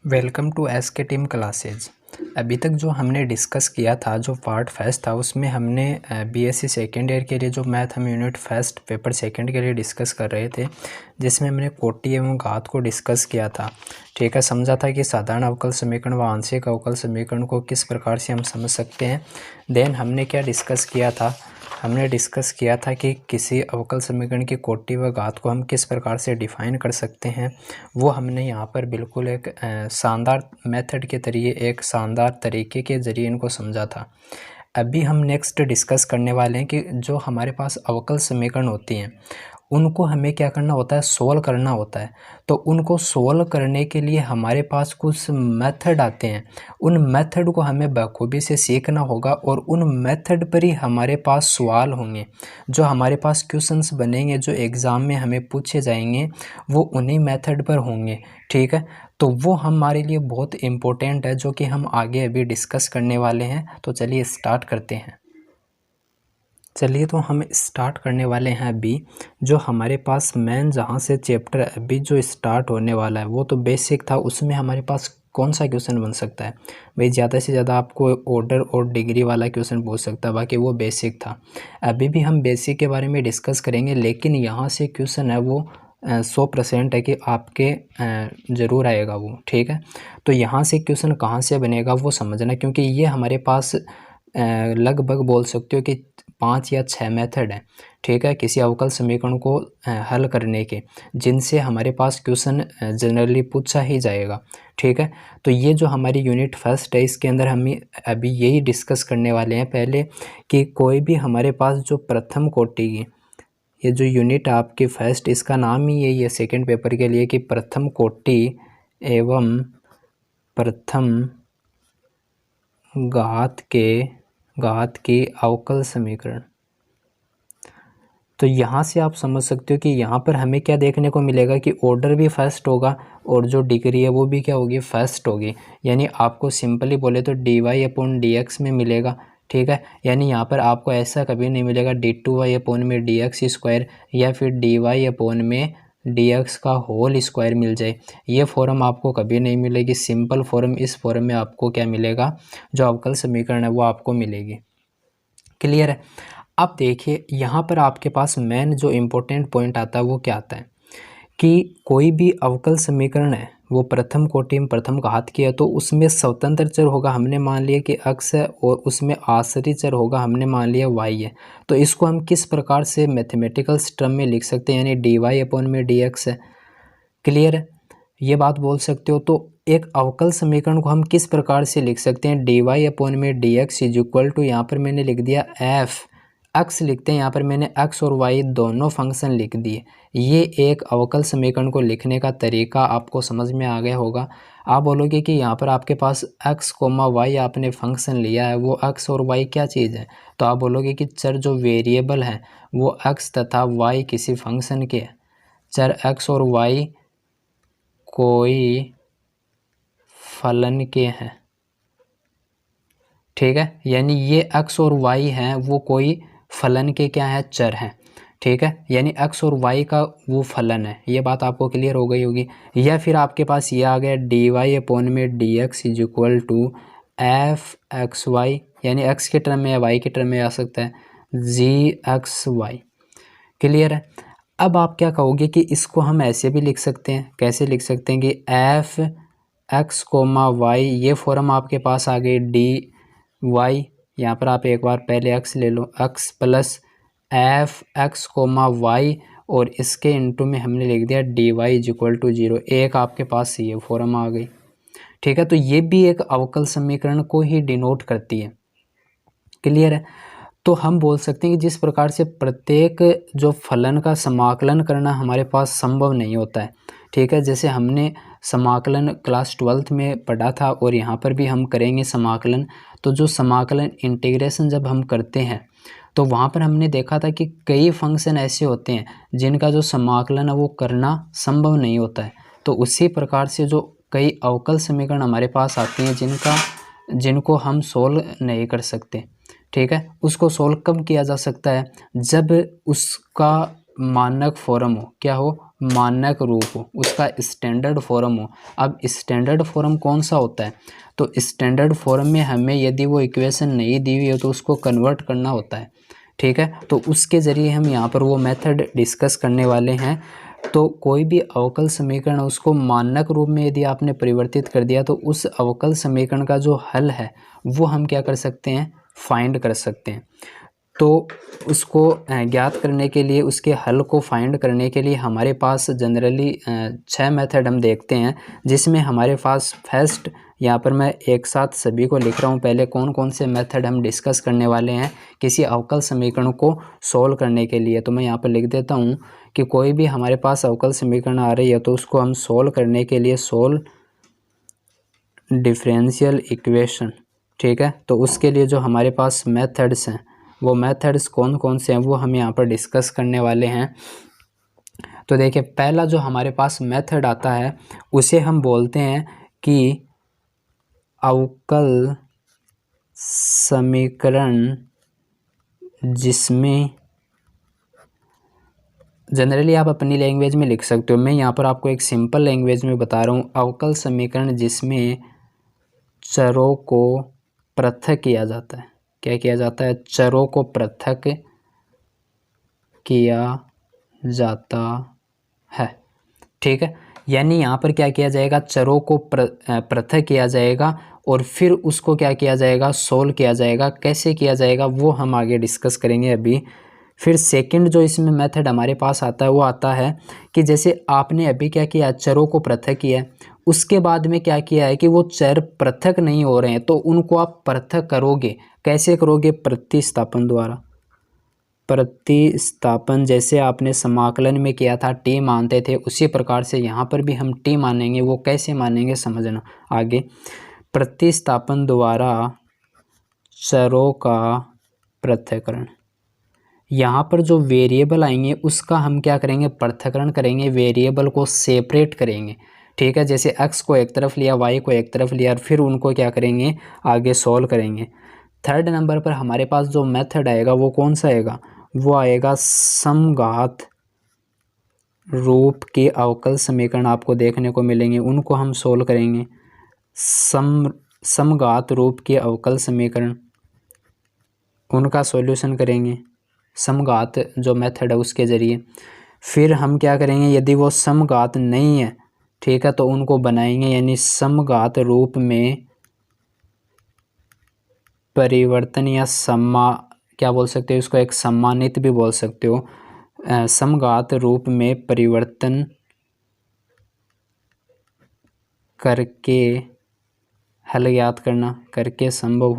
Welcome to SK team classes. अभी तक जो हमने डिस्कस किया था, जो पार्ट फर्स्ट था, उसमें हमने बीएससी सेकेंड ईयर के लिए जो मैथ हम यूनिट फर्स्ट पेपर सेकंड के लिए डिस्कस कर रहे थे, जिसमें हमने कोटि एवं घात को डिस्कस किया था। ठीक है, समझा था कि साधारण अवकल समीकरण व आंशिक अवकल समीकरण को किस प्रकार से हम समझ सकते हैं। देन हमने क्या डिस्कस किया था, हमने डिस्कस किया था कि किसी अवकल समीकरण की कोटि व घात को हम किस प्रकार से डिफ़ाइन कर सकते हैं। वो हमने यहाँ पर बिल्कुल एक शानदार मेथड के जरिए, एक शानदार तरीके के ज़रिए इनको समझा था। अभी हम नेक्स्ट डिस्कस करने वाले हैं कि जो हमारे पास अवकल समीकरण होती हैं, उनको हमें क्या करना होता है, सोल्व करना होता है। तो उनको सोल्व करने के लिए हमारे पास कुछ मेथड आते हैं। उन मेथड को हमें बखूबी से सीखना होगा और उन मेथड पर ही हमारे पास सवाल होंगे। जो हमारे पास क्वेश्चंस बनेंगे, जो एग्ज़ाम में हमें पूछे जाएंगे, वो उन्हीं मेथड पर होंगे। ठीक है, तो वो हमारे लिए बहुत इम्पोर्टेंट है, जो कि हम आगे अभी डिस्कस करने वाले हैं। तो चलिए स्टार्ट करते हैं। चलिए तो हम स्टार्ट करने वाले हैं अभी। जो हमारे पास मेन जहाँ से चैप्टर अभी जो स्टार्ट होने वाला है, वो तो बेसिक था। उसमें हमारे पास कौन सा क्वेश्चन बन सकता है भाई? ज़्यादा से ज़्यादा आपको ऑर्डर और डिग्री वाला क्वेश्चन पूछ सकता है, बाकी वो बेसिक था। अभी भी हम बेसिक के बारे में डिस्कस करेंगे, लेकिन यहाँ से क्वेश्चन है वो 100% है कि आपके ज़रूर आएगा वो। ठीक है, तो यहाँ से क्वेश्चन कहाँ से बनेगा वो समझना, क्योंकि ये हमारे पास लगभग बोल सकते हो कि 5 या 6 मेथड हैं। ठीक है, किसी अवकल समीकरण को हल करने के, जिनसे हमारे पास क्वेश्चन जनरली पूछा ही जाएगा। ठीक है, तो ये जो हमारी यूनिट फर्स्ट है, इसके अंदर हम अभी यही डिस्कस करने वाले हैं पहले, कि कोई भी हमारे पास जो प्रथम कोटि की, ये जो यूनिट आपकी फर्स्ट, इसका नाम ही यही है सेकेंड पेपर के लिए, कि प्रथम कोटि एवं प्रथम घात की अवकल समीकरण। तो यहाँ से आप समझ सकते हो कि यहाँ पर हमें क्या देखने को मिलेगा कि ऑर्डर भी फर्स्ट होगा और जो डिग्री है वो भी क्या होगी, फर्स्ट होगी। यानी आपको सिंपली बोले तो dy/dx में मिलेगा। ठीक है, यानी यहाँ पर आपको ऐसा कभी नहीं मिलेगा d2y/dx² या फिर dy/dx का होल स्क्वायर मिल जाए। ये फॉर्म आपको कभी नहीं मिलेगी। सिंपल फॉर्म, इस फॉर्म में आपको क्या मिलेगा, जो अवकल समीकरण है वो आपको मिलेगी। क्लियर है? अब देखिए, यहाँ पर आपके पास मेन जो इम्पोर्टेंट पॉइंट आता है वो क्या आता है, कि कोई भी अवकल समीकरण है वो प्रथम कोटि में प्रथम घात की है, तो उसमें स्वतंत्र चर होगा, हमने मान लिया कि x है, और उसमें आश्रित चर होगा, हमने मान लिया y है। तो इसको हम किस प्रकार से मैथमेटिकल टर्म में लिख सकते हैं, यानी dy/dx है। क्लियर है? ये बात बोल सकते हो। तो एक अवकल समीकरण को हम किस प्रकार से लिख सकते हैं, dy/dx इज इक्वल टू, यहाँ पर मैंने लिख दिया f, x लिखते हैं, यहाँ पर मैंने x और y दोनों फंक्शन लिख दिए। ये एक अवकल समीकरण को लिखने का तरीका आपको समझ में आ गया होगा। आप बोलोगे कि यहाँ पर आपके पास x, y आपने फंक्शन लिया है, वो x और y क्या चीज़ है? तो आप बोलोगे कि चर जो वेरिएबल हैं वो x तथा y किसी फंक्शन के हैं। चर x और y कोई फलन के हैं। ठीक है, यानी ये x और y हैं, वो कोई फलन के क्या है, चर हैं। ठीक है, यानी x और y का वो फलन है। ये बात आपको क्लियर हो गई होगी। या फिर आपके पास ये आ गया dy/dx is equal to f(x,y), यानी x के टर्म में या y के टर्म में आ सकता है gxy। क्लियर है? अब आप क्या कहोगे कि इसको हम ऐसे भी लिख सकते हैं। कैसे लिख सकते हैं कि f(x, y), ये फॉर्म आपके पास आ गई dy, यहाँ पर आप एक बार पहले x ले लो, x प्लस f(x, y), और इसके इंटू में हमने लिख दिया dy इज इक्वल टू 0। एक आपके पास ये फॉर्म आ गई। ठीक है, तो ये भी एक अवकल समीकरण को ही डिनोट करती है। क्लियर है? तो हम बोल सकते हैं कि जिस प्रकार से प्रत्येक जो फलन का समाकलन करना हमारे पास संभव नहीं होता है। ठीक है, जैसे हमने समाकलन क्लास 12th में पढ़ा था, और यहाँ पर भी हम करेंगे समाकलन। तो जो समाकलन इंटीग्रेशन जब हम करते हैं, तो वहाँ पर हमने देखा था कि कई फंक्शन ऐसे होते हैं जिनका जो समाकलन है वो करना संभव नहीं होता है। तो उसी प्रकार से जो कई अवकल समीकरण हमारे पास आते हैं जिनको हम सोल्व नहीं कर सकते। ठीक है, उसको सोल्व कब किया जा सकता है, जब उसका मानक फॉर्म हो, क्या हो, मानक रूप हो, उसका स्टैंडर्ड फॉर्म हो। अब स्टैंडर्ड फॉर्म कौन सा होता है? तो स्टैंडर्ड फॉर्म में हमें यदि वो इक्वेशन नहीं दी हुई हो तो उसको कन्वर्ट करना होता है, ठीक है। तो उसके ज़रिए हम यहाँ पर वो मेथड डिस्कस करने वाले हैं। तो कोई भी अवकल समीकरण उसको मानक रूप में यदि आपने परिवर्तित कर दिया तो उस अवकल समीकरण का जो हल है वो हम क्या कर सकते हैं? फाइंड कर सकते हैं। तो उसको ज्ञात करने के लिए, उसके हल को फाइंड करने के लिए हमारे पास जनरली 6 मेथड हम देखते हैं, जिसमें हमारे पास फर्स्ट, यहाँ पर मैं एक साथ सभी को लिख रहा हूँ, पहले कौन कौन से मेथड हम डिस्कस करने वाले हैं किसी अवकल समीकरण को सोल्व करने के लिए। तो मैं यहाँ पर लिख देता हूँ कि कोई भी हमारे पास अवकल समीकरण आ रही है तो उसको हम सोल्व करने के लिए सोल्व डिफरेंशियल इक्वेशन, ठीक है। तो उसके लिए जो हमारे पास मेथड्स हैं वो मेथड्स कौन कौन से हैं वो हम यहाँ पर डिस्कस करने वाले हैं। तो देखिए, पहला जो हमारे पास मेथड आता है उसे हम बोलते हैं कि अवकल समीकरण जिसमें, जनरली आप अपनी लैंग्वेज में लिख सकते हो, मैं यहाँ पर आपको एक सिंपल लैंग्वेज में बता रहा हूँ, अवकल समीकरण जिसमें चरों को पृथक किया जाता है। क्या किया जाता है? चरों को पृथक किया जाता है, ठीक है। यानी यहाँ पर क्या किया जाएगा? चरों को पृथक किया जाएगा और फिर उसको क्या किया जाएगा? सोल्व किया जाएगा। कैसे किया जाएगा वो हम आगे डिस्कस करेंगे अभी। फिर सेकंड जो इसमें मेथड हमारे पास आता है वो आता है कि जैसे आपने अभी क्या किया? चरों को पृथक किया है, उसके बाद में क्या किया है कि वो चर पृथक नहीं हो रहे हैं तो उनको आप पृथक करोगे। कैसे करोगे? प्रतिस्थापन द्वारा। प्रतिस्थापन, जैसे आपने समाकलन में किया था, टी मानते थे, उसी प्रकार से यहाँ पर भी हम टी मानेंगे। वो कैसे मानेंगे समझना आगे। प्रतिस्थापन द्वारा चरों का पृथक्करण, यहाँ पर जो वेरिएबल आएंगे उसका हम क्या करेंगे? पृथक्करण करेंगे, वेरिएबल को सेपरेट करेंगे, ठीक है। जैसे x को एक तरफ लिया, y को एक तरफ लिया, और फिर उनको क्या करेंगे? आगे सॉल्व करेंगे। थर्ड नंबर पर हमारे पास जो मेथड आएगा वो कौन सा आएगा? वो आएगा समघात रूप के अवकल समीकरण आपको देखने को मिलेंगे, उनको हम सोल्व करेंगे। समघात रूप के अवकल समीकरण, उनका सॉल्यूशन करेंगे समघात जो मेथड है उसके ज़रिए। फिर हम क्या करेंगे? यदि वो समघात नहीं है, ठीक है, तो उनको बनाएंगे, यानी समघात रूप में परिवर्तन, या क्या बोल सकते हो इसको? एक सम्मानित भी बोल सकते हो। समघात रूप में परिवर्तन करके हल ज्ञात करना, करके संभव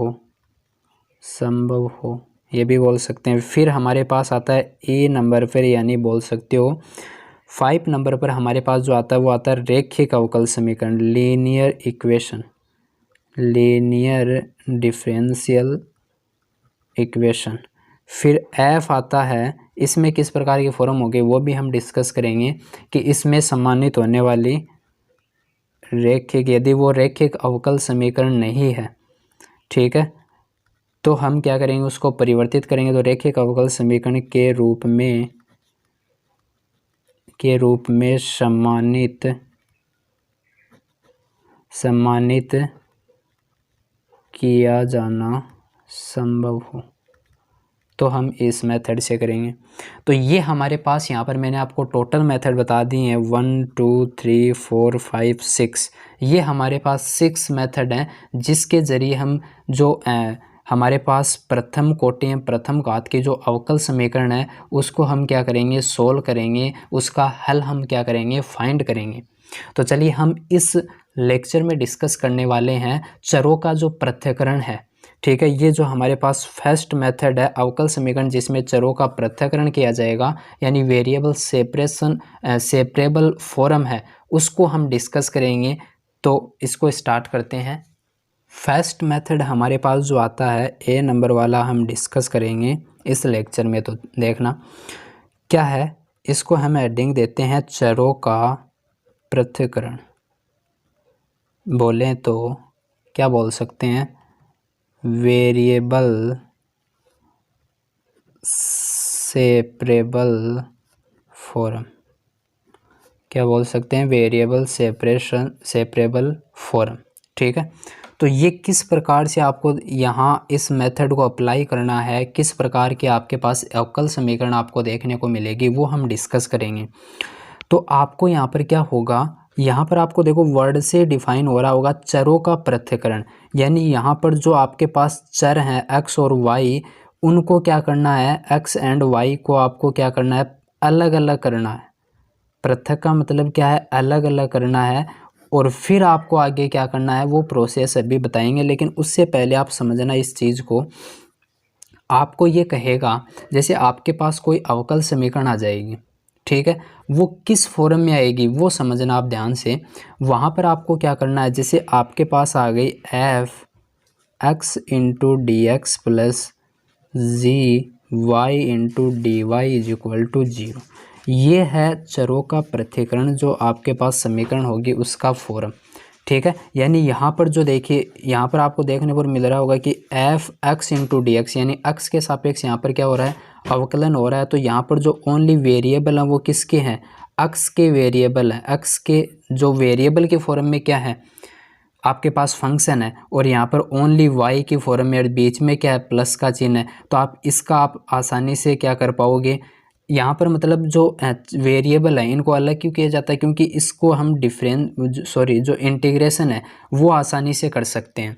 हो ये भी बोल सकते हैं। फिर हमारे पास आता है ए नंबर पर, यानी बोल सकते हो 5 नंबर पर हमारे पास जो आता है वो आता है रैखिक अवकल समीकरण, linear equation, linear differential equation. फिर एफ आता है, इसमें किस प्रकार की फॉर्म होगी वो भी हम डिस्कस करेंगे कि इसमें सम्मानित होने वाली रैखिक, यदि वो रैखिक अवकल समीकरण नहीं है, ठीक है, तो हम क्या करेंगे? उसको परिवर्तित करेंगे तो रैखिक अवकल समीकरण के रूप में सम्मानित किया जाना संभव हो, तो हम इस मेथड से करेंगे। तो ये हमारे पास यहाँ पर मैंने आपको टोटल मेथड बता दी हैं 1 2 3 4 5 6। ये हमारे पास 6 मेथड हैं जिसके ज़रिए हम जो हमारे पास प्रथम कोटि प्रथम घात के जो अवकल समीकरण है उसको हम क्या करेंगे? सोल्व करेंगे, उसका हल हम क्या करेंगे? फाइंड करेंगे। तो चलिए हम इस लेक्चर में डिस्कस करने वाले हैं चरों का जो पृथक्करण है, ठीक है। ये जो हमारे पास फर्स्ट मेथड है अवकल समीकरण जिसमें चरों का पृथक्करण किया जाएगा, यानी वेरिएबल सेपरेबल फॉर्म है, उसको हम डिस्कस करेंगे। तो इसको स्टार्ट करते हैं। फर्स्ट मेथड हमारे पास जो आता है ए नंबर वाला हम डिस्कस करेंगे इस लेक्चर में। तो देखना क्या है, इसको हम हेडिंग देते हैं चरों का पृथक्करण। बोलें तो क्या बोल सकते हैं? वेरिएबल सेपरेबल फॉर्म, क्या बोल सकते हैं, वेरिएबल सेपरेबल फॉर्म। ठीक है, तो ये किस प्रकार से आपको यहाँ इस मेथड को अप्लाई करना है, किस प्रकार के आपके पास अवकल समीकरण आपको देखने को मिलेगी, वो हम डिस्कस करेंगे। तो आपको यहाँ पर क्या होगा, यहाँ पर आपको देखो वर्ड से डिफाइन हो रहा होगा चरों का पृथक्करण, यानी यहाँ पर जो आपके पास चर हैं x और y, उनको क्या करना है, x एंड y को आपको क्या करना है, अलग अलग करना है। पृथक का मतलब क्या है, अलग अलग करना है। और फिर आपको आगे क्या करना है वो प्रोसेस अभी बताएंगे, लेकिन उससे पहले आप समझना इस चीज़ को। आपको ये कहेगा जैसे आपके पास कोई अवकल समीकरण आ जाएगी, ठीक है, वो किस फॉर्म में आएगी वो समझना आप ध्यान से। वहाँ पर आपको क्या करना है, जैसे आपके पास आ गई F X into D X plus G Y into D Y is equal to 0। ये है चरों का पृथक्करण, जो आपके पास समीकरण होगी उसका फॉर्म। ठीक है, यानी यहाँ पर जो देखिए, यहाँ पर आपको देखने को मिल रहा होगा कि F X into D x, यानी एक्स के सापेक्ष यहाँ पर क्या हो रहा है, अवकलन हो रहा है। तो यहाँ पर जो ओनली वेरिएबल हैं वो किसके हैं, एक्स के वेरिएबल हैं। एक्स के जो वेरिएबल के फॉर्म में क्या है, आपके पास फंक्शन है, और यहाँ पर ओनली वाई की फॉर्म में बीच में क्या है, प्लस का चिन्ह है। तो आप इसका आप आसानी से क्या कर पाओगे, यहाँ पर मतलब जो वेरिएबल है इनको अलग क्यों किया जाता है, क्योंकि इसको हम जो इंटीग्रेशन है वो आसानी से कर सकते हैं।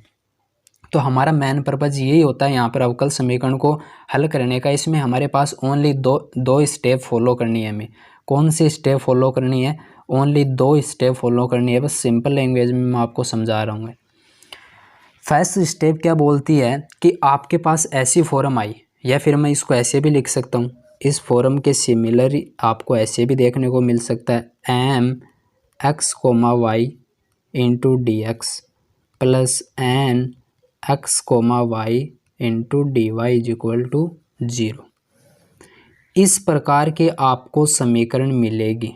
तो हमारा मेन पर्पज़ यही होता है यहाँ पर अवकल समीकरण को हल करने का। इसमें हमारे पास ओनली दो स्टेप फॉलो करनी है। हमें कौन सी स्टेप फॉलो करनी है, ओनली 2 स्टेप फॉलो करनी है। बस सिंपल लैंग्वेज में मैं आपको समझा रहा हूँ। फर्स्ट स्टेप क्या बोलती है कि आपके पास ऐसी फॉर्म आई, या फिर मैं इसको ऐसे भी लिख सकता हूँ, इस फॉर्म के सिमिलर आपको ऐसे भी देखने को मिल सकता है, M X comma Y into D X plus N X comma Y into D Y is equal to 0। इस प्रकार के आपको समीकरण मिलेगी,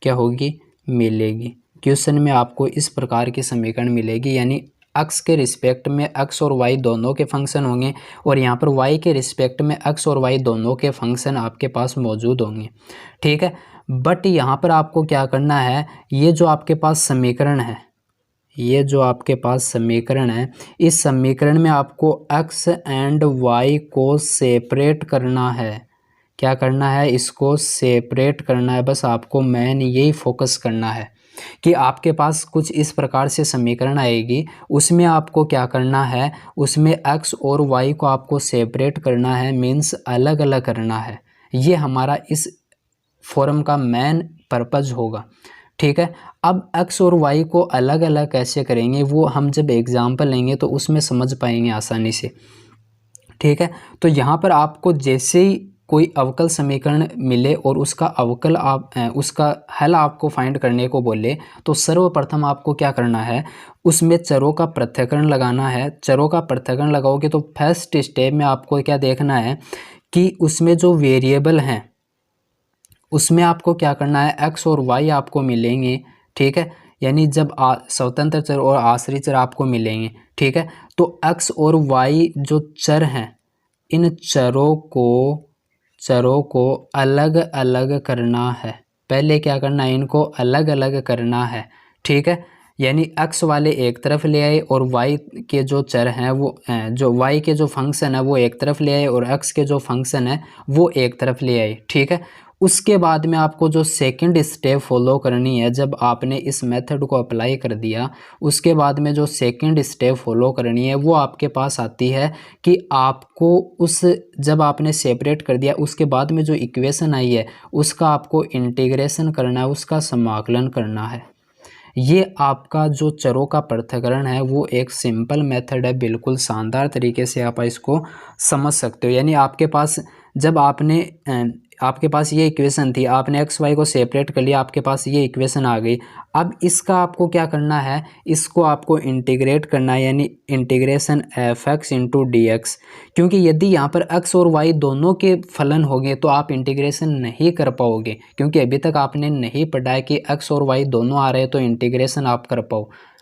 क्या होगी, मिलेगी। क्वेश्चन में आपको इस प्रकार की समीकरण मिलेगी, यानी एक्स के रिस्पेक्ट में एक्स और वाई दोनों के फंक्शन होंगे, और यहाँ पर वाई के रिस्पेक्ट में एक्स और वाई दोनों के फंक्शन आपके पास मौजूद होंगे। ठीक है, बट यहाँ पर आपको क्या करना है, ये जो आपके पास समीकरण है, ये जो आपके पास समीकरण है, इस समीकरण में आपको x एंड y को सेपरेट करना है। क्या करना है, इसको सेपरेट करना है। बस आपको मेन यही फोकस करना है कि आपके पास कुछ इस प्रकार से समीकरण आएगी, उसमें आपको क्या करना है, उसमें x और y को आपको सेपरेट करना है, मीन्स अलग अलग करना है। ये हमारा इस फॉर्म का मेन पर्पज़ होगा। ठीक है, अब x और y को अलग अलग कैसे करेंगे वो हम जब एग्जाम्पल लेंगे तो उसमें समझ पाएंगे आसानी से। ठीक है, तो यहाँ पर आपको जैसे ही कोई अवकल समीकरण मिले और उसका अवकल उसका हल आपको फाइंड करने को बोले, तो सर्वप्रथम आपको क्या करना है, उसमें चरों का पृथक्करण लगाना है। चरों का पृथक्करण लगाओगे तो फर्स्ट स्टेप में आपको क्या देखना है कि उसमें जो वेरिएबल हैं उसमें आपको क्या करना है, एक्स और वाई आपको मिलेंगे। ठीक है, यानी जब स्वतंत्र चर और आश्रित चर आपको मिलेंगे। ठीक है, तो एक्स और वाई जो चर हैं, इन चरों को अलग अलग करना है। पहले क्या करना है, इनको अलग अलग करना है। ठीक है, यानी एक्स वाले एक तरफ ले आए और वाई के जो चर हैं वो जो वाई के जो फंक्शन है वो एक तरफ ले आए, और एक्स के जो फंक्शन है वो एक तरफ ले आए। ठीक है, उसके बाद में आपको जो सेकंड स्टेप फॉलो करनी है, जब आपने इस मेथड को अप्लाई कर दिया, उसके बाद में जो सेकंड स्टेप फॉलो करनी है वो आपके पास आती है कि आपको जब आपने सेपरेट कर दिया उसके बाद में जो इक्वेशन आई है उसका आपको इंटीग्रेशन करना है, उसका समाकलन करना है। ये आपका जो चरों का पृथक्करण है वो एक सिंपल मेथड है, बिल्कुल शानदार तरीके से आप इसको समझ सकते हो। यानी आपके पास जब आपके पास ये इक्वेशन थी, आपने एक्स वाई को सेपरेट कर लिया, आपके पास ये इक्वेशन आ गई। अब इसका आपको क्या करना है, इसको आपको इंटीग्रेट करना है, यानी integration F X into D x. क्योंकि यदि यहाँ पर एक्स और वाई दोनों के फलन हो गए तो आप इंटीग्रेशन नहीं कर पाओगे, क्योंकि अभी तक आपने नहीं पढ़ा है कि एक्स और वाई दोनों आ रहे हैं तो इंटीग्रेशन आप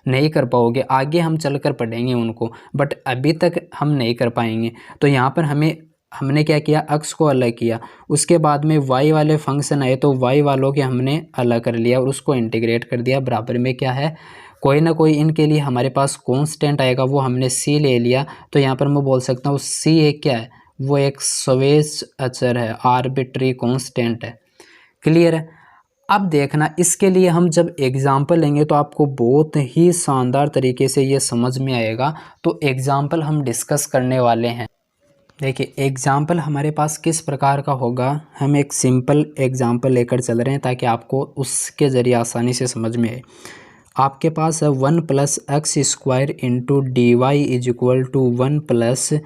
नहीं कर पाओगे। आगे हम चलकर पढ़ेंगे उनको, बट अभी तक हम नहीं कर पाएंगे। तो यहाँ पर हमें हमने क्या किया, x को अलग किया, उसके बाद में y वाले फंक्शन आए तो y वालों के हमने अलग कर लिया और उसको इंटीग्रेट कर दिया। बराबर में क्या है, कोई ना कोई इनके लिए हमारे पास कांस्टेंट आएगा, वो हमने c ले लिया। तो यहाँ पर मैं बोल सकता हूँ c एक क्या है, वो एक स्वेज अचर है, आर्बिट्री कांस्टेंट है। क्लियर है। अब देखना इसके लिए हम जब एग्जाम्पल लेंगे तो आपको बहुत ही शानदार तरीके से ये समझ में आएगा। तो एग्जाम्पल हम डिस्कस करने वाले हैं। देखिए एग्जाम्पल हमारे पास किस प्रकार का होगा, हम एक सिंपल एग्जाम्पल लेकर चल रहे हैं ताकि आपको उसके ज़रिए आसानी से समझ में आए। आपके पास है 1 + x² into dy is equal to 1 +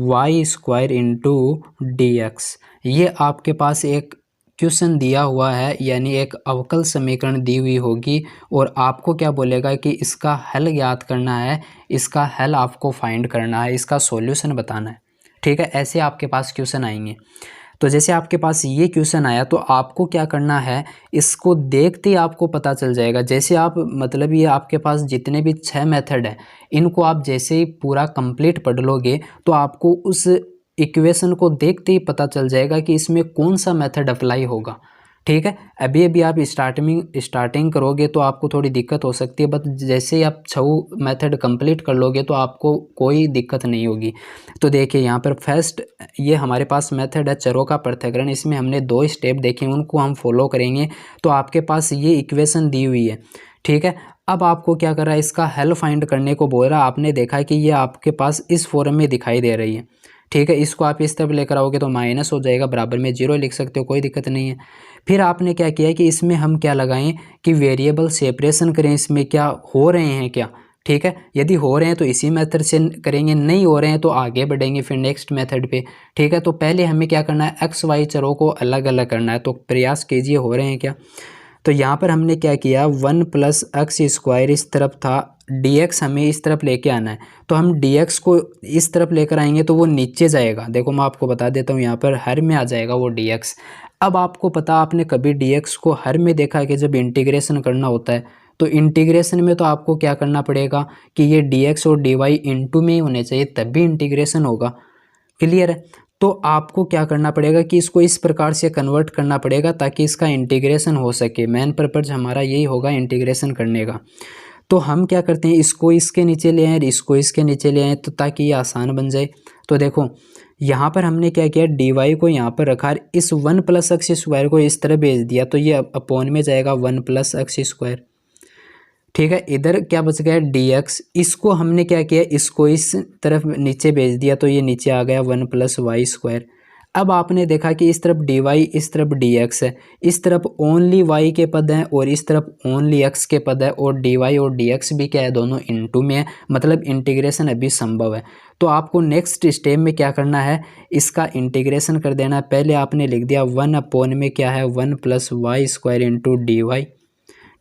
y² into dx। ये आपके पास एक क्वेश्चन दिया हुआ है, यानी एक अवकल समीकरण दी हुई होगी और आपको क्या बोलेगा कि इसका हल ज्ञात करना है, इसका हल आपको फाइंड करना है, इसका सॉल्यूशन बताना है। ठीक है, ऐसे आपके पास क्वेश्चन आएंगे। तो जैसे आपके पास ये क्वेश्चन आया तो आपको क्या करना है, इसको देखते ही आपको पता चल जाएगा। जैसे आप मतलब ये आपके पास जितने भी 6 मेथड हैं, इनको आप जैसे ही पूरा कंप्लीट पढ़ लोगे तो आपको उस इक्वेशन को देखते ही पता चल जाएगा कि इसमें कौन सा मेथड अप्लाई होगा। ठीक है, अभी अभी आप स्टार्टिंग करोगे तो आपको थोड़ी दिक्कत हो सकती है, बट जैसे ही आप 6 मेथड कंप्लीट कर लोगे तो आपको कोई दिक्कत नहीं होगी। तो देखिए यहाँ पर फर्स्ट ये हमारे पास मेथड है चरों का पृथक्करण। इसमें हमने 2 स्टेप देखे, उनको हम फॉलो करेंगे तो आपके पास ये इक्वेशन दी हुई है। ठीक है, अब आपको क्या कर रहा है, इसका हल फाइंड करने को बोल रहा है। आपने देखा कि ये आपके पास इस फॉर्म में दिखाई दे रही है। ठीक है, इसको आप इस तरफ लेकर आओगे तो माइनस हो जाएगा, बराबर में 0 लिख सकते हो, कोई दिक्कत नहीं है। फिर आपने क्या किया कि इसमें हम क्या लगाएं कि वेरिएबल सेपरेशन करें, इसमें क्या हो रहे हैं क्या। ठीक है, यदि हो रहे हैं तो इसी मेथड से करेंगे, नहीं हो रहे हैं तो आगे बढ़ेंगे फिर नेक्स्ट मेथड पे। ठीक है, तो पहले हमें क्या करना है, एक्स वाई चरों को अलग अलग करना है। तो प्रयास कीजिए हो रहे हैं क्या। तो यहाँ पर हमने क्या किया, 1 + x² इस तरफ था, dx हमें इस तरफ लेके आना है। तो हम dx को इस तरफ लेकर आएंगे तो वो नीचे जाएगा। देखो मैं आपको बता देता हूँ, यहाँ पर हर में आ जाएगा वो dx। अब आपको पता, आपने कभी dx को हर में देखा कि जब इंटीग्रेशन करना होता है तो इंटीग्रेशन में तो आपको क्या करना पड़ेगा कि ये dx और dy इंटू में ही होने चाहिए, तब भी इंटीग्रेशन होगा। क्लियर है। तो आपको क्या करना पड़ेगा कि इसको इस प्रकार से कन्वर्ट करना पड़ेगा ताकि इसका इंटीग्रेशन हो सके। मेन पर्पज हमारा यही होगा इंटीग्रेशन करने का। तो हम क्या करते हैं, इसको इसके नीचे ले आए, इसको इसके नीचे ले आए, तो ताकि ये आसान बन जाए। तो देखो यहाँ पर हमने क्या किया, dy को यहाँ पर रखा, इस 1 + x² को इस तरह भेज दिया तो ये अपॉन में जाएगा 1 + x²। ठीक है, इधर क्या बच गया dx, इसको हमने क्या किया, इसको इस तरफ नीचे भेज दिया तो ये नीचे आ गया 1 + y²। अब आपने देखा कि इस तरफ dy, इस तरफ dx है, इस तरफ ओनली y के पद हैं और इस तरफ ओनली x के पद है, और dy और dx भी क्या है, दोनों इनटू में है, मतलब इंटीग्रेशन अभी संभव है। तो आपको नेक्स्ट स्टेप में क्या करना है, इसका इंटीग्रेशन कर देना है। पहले आपने लिख दिया 1 अपॉन में क्या है, 1 + y² इंटू dy।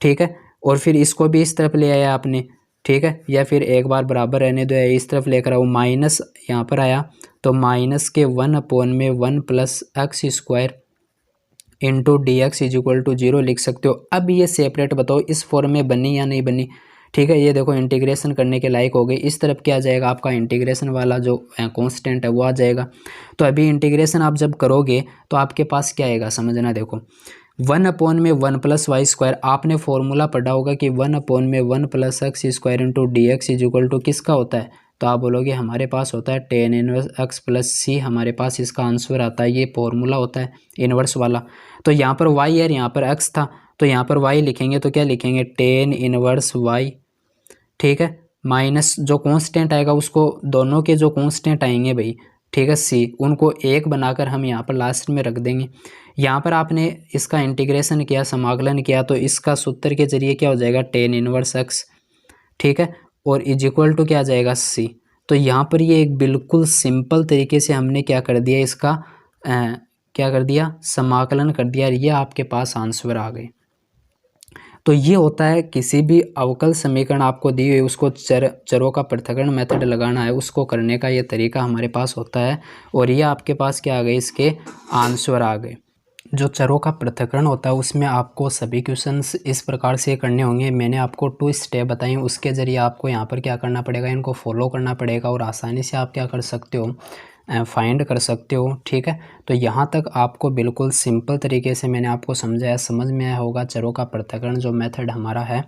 ठीक है, और फिर इसको भी इस तरफ ले आया आपने। ठीक है, या फिर एक बार बराबर रहने दो, इस तरफ लेकर आओ, माइनस यहाँ पर आया तो माइनस के 1 अपॉन में 1 + x² into dx is equal to 0 लिख सकते हो। अब ये सेपरेट बताओ इस फॉर्म में बनी या नहीं बनी। ठीक है, ये देखो इंटीग्रेशन करने के लायक हो गई। इस तरफ क्या आ जाएगा, आपका इंटीग्रेशन वाला जो कांस्टेंट है वो आ जाएगा। तो अभी इंटीग्रेशन आप जब करोगे तो आपके पास क्या आएगा, समझना। देखो 1 अपॉन में 1 + y², आपने फॉर्मूला पढ़ा होगा कि 1 अपॉन में 1 + x² into dx is equal to किसका होता है, तो आप बोलोगे हमारे पास होता है tan इनवर्स x + c, हमारे पास इसका आंसर आता है, ये फॉर्मूला होता है इनवर्स वाला। तो यहाँ पर y है, यहाँ पर x था, तो यहाँ पर y लिखेंगे तो क्या लिखेंगे, tan इनवर्स y। ठीक है, माइनस जो कांस्टेंट आएगा उसको, दोनों के जो कांस्टेंट आएंगे भाई, ठीक है c, उनको 1 बनाकर हम यहाँ पर लास्ट में रख देंगे। यहाँ पर आपने इसका इंटीग्रेशन किया, समाकलन किया, तो इसका सूत्र के जरिए क्या हो जाएगा, tan इनवर्स x। ठीक है, और इज इक्वल टू क्या आ जाएगा, c। तो यहाँ पर ये एक बिल्कुल सिंपल तरीके से हमने क्या कर दिया, इसका क्या कर दिया, समाकलन कर दिया, ये आपके पास आंसर आ गए। तो ये होता है किसी भी अवकल समीकरण आपको दी हुई, उसको चरों का पृथक्करण मेथड लगाना है, उसको करने का ये तरीका हमारे पास होता है। और ये आपके पास क्या आ गए, इसके आंसर आ गए। जो चरों का पृथक्करण होता है उसमें आपको सभी क्वेश्चंस इस प्रकार से करने होंगे। मैंने आपको 2 स्टेप बताए, उसके ज़रिए आपको यहाँ पर क्या करना पड़ेगा, इनको फॉलो करना पड़ेगा और आसानी से आप क्या कर सकते हो, फाइंड कर सकते हो। ठीक है, तो यहाँ तक आपको बिल्कुल सिंपल तरीके से मैंने आपको समझाया, समझ में आया होगा चरों का पृथक्करण जो मेथड हमारा है।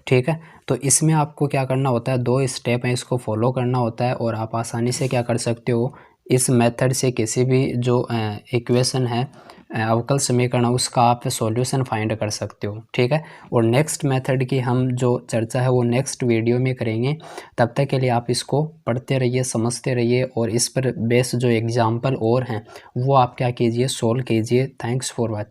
ठीक है, तो इसमें आपको क्या करना होता है, 2 स्टेप हैं, इसको फॉलो करना होता है और आप आसानी से क्या कर सकते हो, इस मेथड से किसी भी जो इक्वेशन है, अवकल समीकरण, उसका आप सॉल्यूशन फाइंड कर सकते हो। ठीक है, और नेक्स्ट मेथड की हम जो चर्चा है वो नेक्स्ट वीडियो में करेंगे। तब तक के लिए आप इसको पढ़ते रहिए, समझते रहिए और इस पर बेस्ड जो एग्जाम्पल और हैं वो आप क्या कीजिए, सोल्व कीजिए। Thanks for watching.